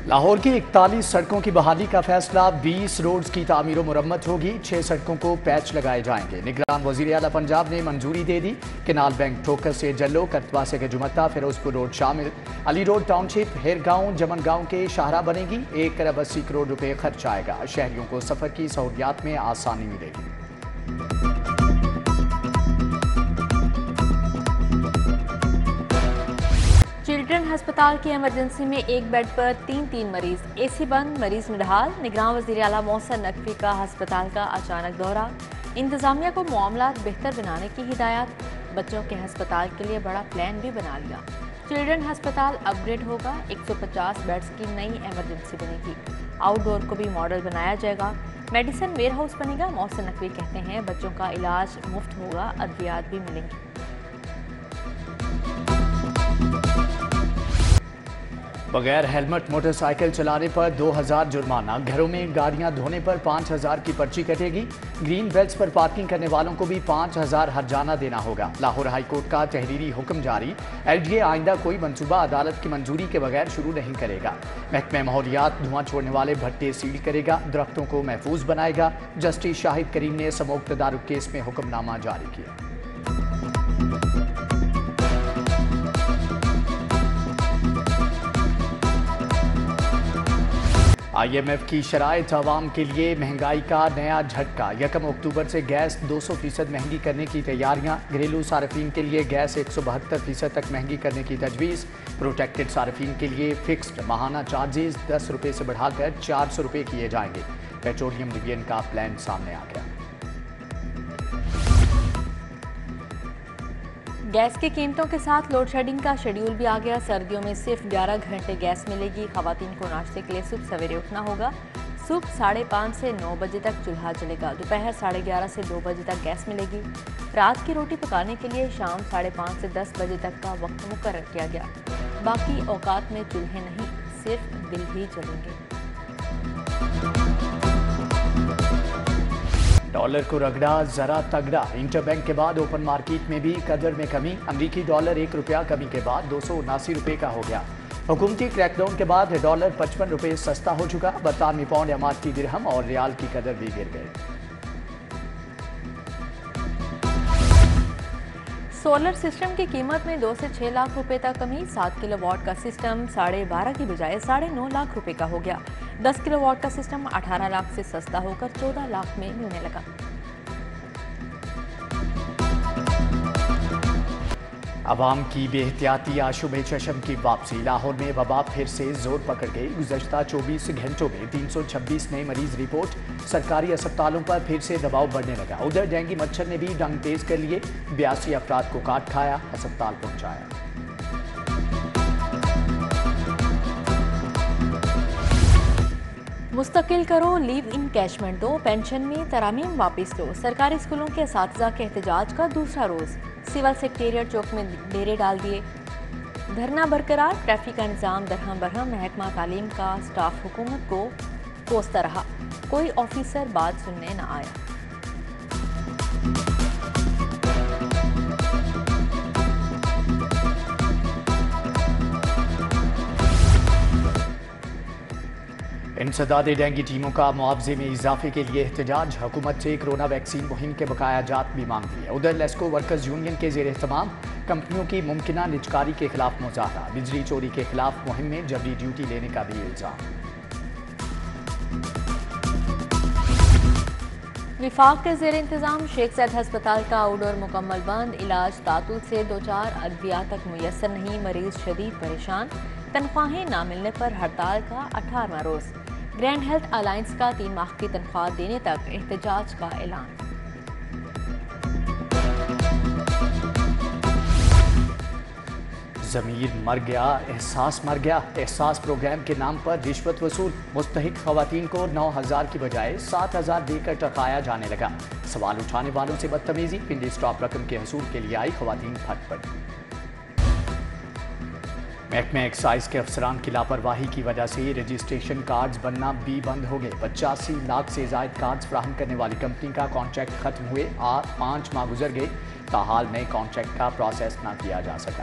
لاہور کی 41 سڑکوں کی بحالی کا فیصلہ، 20 روڈز کی تعمیر و مرمت ہوگی، 6 سڑکوں کو پیچ لگائے جائیں گے۔ نگران وزیر اعلیٰ پنجاب نے منظوری دے دی۔ کینال بینک ٹھوکر سے جلو، کرتوا سے گجمتا، فیروزپور روڈ شامل۔ علی روڈ ٹاؤن شپ، ہیر گاؤں، جمن گاؤں کے شاہراہ بنے گی۔ 1 ارب 80 کروڑ روپے خرچ آئے گا۔ شہریوں کو سفر کی سہولیات میں آسانی ملے گی۔ چلڈرن ہسپتال کی ایمرجنسی میں 1 بیڈ پر 3 مریض، اے سی بند، مریض نڈھال۔ نگران وزیر اعلیٰ محسن نقوی کا ہسپتال کا اچانک دورہ، انتظامیہ کو معاملات بہتر بنانے کی ہدایات۔ بچوں کے ہسپتال کے لیے بڑا پلان بھی بنا لیا۔ چلڈرن ہسپتال اپ گریڈ ہوگا، 150 بیڈز کی نئی ایمرجنسی بنے گی۔ آؤٹ ڈور کو بھی ماڈل بنایا جائے گا۔ میڈیسن ویئر ہاؤس بنے گا۔ محسن نقوی کہتے ہیں بچوں کا علاج مفت ہوگا، ادویات بھی ملیں گی۔ بغیر ہیلمٹ موٹر سائیکل چلانے پر 2000 جرمانہ، گھروں میں گاڑیاں دھونے پر 5000 کی پرچی کٹے گی۔ گرین بیلٹس پر پارکنگ کرنے والوں کو بھی 5000 ہرجانہ دینا ہوگا۔ لاہور ہائی کورٹ کا تحریری حکم جاری، LGA آئندہ کوئی منصوبہ عدالت کی منظوری کے بغیر شروع نہیں کرے گا۔ محکمہ ماحولیات دھواں چھوڑنے والے بھٹے سیل کرے گا، درختوں کو محفوظ بنائے گا۔ جسٹس شاہد کریم نے سموگ تدارک کیس میں حکم نامہ جاری کیا۔ IMF کی شرائط، عوام کے لیے مہنگائی کا نیا جھٹکا۔ 1 اکتوبر سے گیس 200% مہنگی کرنے کی تیاریاں۔ گھریلو صارفین کے لیے گیس 172% تک مہنگی کرنے کی تجویز۔ پروٹیکٹڈ صارفین کے لیے فکسڈ ماہانہ چارجز 10 روپے سے بڑھا کر 400 روپے کیے جائیں گے۔ پیٹرولیم ڈویژن کا پلان سامنے آ گیا۔ گیس کی قیمتوں کے ساتھ لوڈ شیڈنگ کا شیڈیول بھی آ گیا۔ سردیوں میں صرف 11 گھنٹے گیس ملے گی۔ خواتین کو ناشتے کے لیے صبح سویرے اٹھنا ہوگا۔ صبح 5:30 سے 9 بجے تک چولہا چلے گا۔ دوپہر 11:30 سے 2 بجے تک گیس ملے گی۔ رات کی روٹی پکانے کے لیے شام 5:30 سے 10 بجے تک کا وقت مقرر کیا گیا۔ باقی اوقات میں چولہے نہیں، صرف دل ہی چلیں گے۔ ڈالر کو رگڑا ذرا تگڑا، انٹر بینک کے بعد اوپن مارکیٹ میں بھی قدر میں کمی۔ امریکی ڈالر 1 روپیہ کمی کے بعد 279 روپے کا ہو گیا۔ حکومتی کریک ڈاؤن کے بعد ڈالر 55 روپے سستا ہو چکا۔ برطانوی پاؤنڈ، اماراتی درہم اور ریال کی قدر بھی گر گئے۔ سولر سسٹم کی قیمت میں 2 سے 6 لاکھ روپے تک کمی۔ 7 کلو واٹ کا سسٹم 12.5 کی بجائے 9.5 لاکھ روپے کا ہو گیا۔ 10 کلو واٹ کا سسٹم 18 لاکھ سے سستا ہو کر 14 لاکھ میں ملنے لگا۔ عوام کی بے احتیاطی، آشوب چشم کی واپسی۔ لاہور میں وبا پھر سے زور پکڑ گئی۔ گزشتہ 24 گھنٹوں میں 326 نئے مریض رپورٹ۔ سرکاری اسپتالوں پر پھر سے دباؤ بڑھنے لگا۔ ادھر ڈینگی مچھر نے بھی ڈنگ تیز کر لیے، 82 افراد کو کاٹ کھایا، ہسپتال پہنچایا۔ مستقل کرو، لیو ان کیشمنٹ دو، پینشن میں ترامیم واپس لو۔ سرکاری اسکولوں کے اساتذہ کے احتجاج کا دوسرا روز۔ سول سیکریٹریٹ چوک میں ڈیرے ڈال دیے۔ دھرنا برقرار، ٹریفک کا نظام درہم برہم۔ محکمہ تعلیم کا سٹاف حکومت کو کوستا رہا، کوئی آفیسر بات سننے نہ آیا۔ انسداد ڈینگی ٹیموں کا معاوضے میں اضافے کے لیے احتجاج۔ حکومت سے کرونا ویکسین مہم کے بقایا جات بھی مانگ لیے۔ ادھر لیسکو ورکرز یونین کے زیر اہتمام کمپنیوں کی ممکنہ نجکاری کے خلاف مظاہرہ۔ بجلی چوری کے خلاف مہم میں جبری ڈیوٹی لینے کا بھی الزام۔ وفاق کے زیر انتظام شیخ زاید ہسپتال کا آؤٹ ڈور مکمل بند۔ علاج تعطل سے 2-4 ادویات تک میسر نہیں، مریض شدید پریشان۔ تنخواہیں نہ ملنے پر ہڑتال کا 18واں روز۔ گرینڈ ہیلتھ الائنس کا 3 ماہ کی تنخواہ دینے تک احتجاج کا اعلان۔ ضمیر مر گیا، احساس مر گیا۔ احساس پروگرام کے نام پر رشوت وصول، مستحق خواتین کو 9000 کی بجائے 7000 دے کر ٹرکایا جانے لگا۔ سوال اٹھانے والوں سے بدتمیزی، پنڈی سٹاپ رقم کے حصول کے لیے آئی خواتین پھٹ پڑی۔ محکمہ ایکسائز کے افسران کی لاپرواہی کی وجہ سے رجسٹریشن کارڈز بننا بھی بند ہو گئے۔ 85 لاکھ سے زائد کارڈز فراہم کرنے والی کمپنی کا کانٹریکٹ ختم ہوئے، 5 ماہ گزر گئے، تاحال نئے کانٹریکٹ کا پروسیس نہ کیا جا سکا۔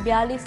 42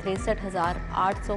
63,800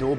2